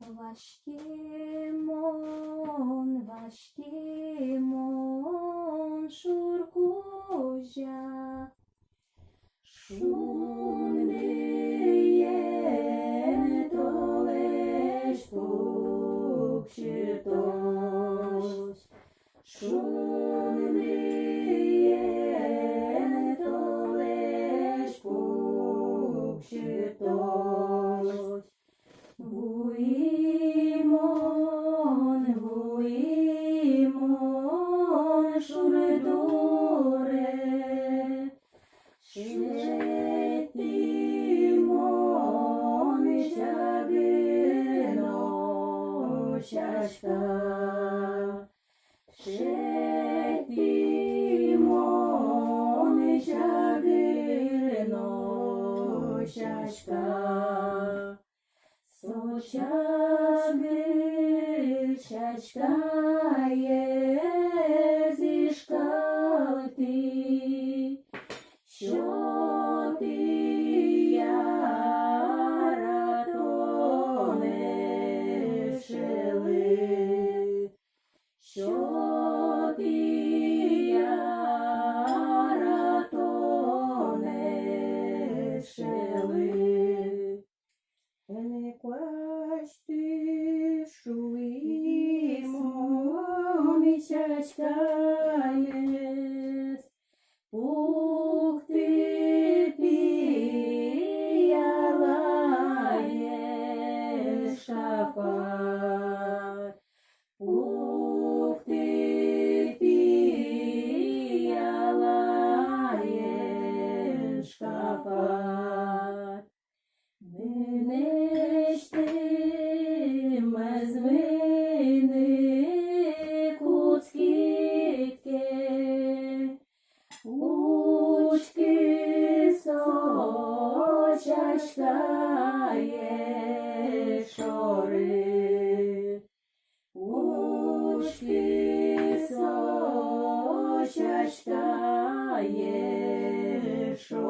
Вашкімон, шуркужа, шундіє, толеш пукшитош, шундіє, толеш пукшитош, Vuimon, șurdure, șetimon, șagâno, șașca, șetimon, șagâno, șașca, Сочагир чачкає зі шкалти, що ти яра тонеш шели, що ти яра тонеш шели. Шуимон и чачкаес, пух ты пиялаешь шапар, пух ты пиялаешь шапар. Менештим звини куцкітки, учки сочачкає шори, учки сочачкає шори.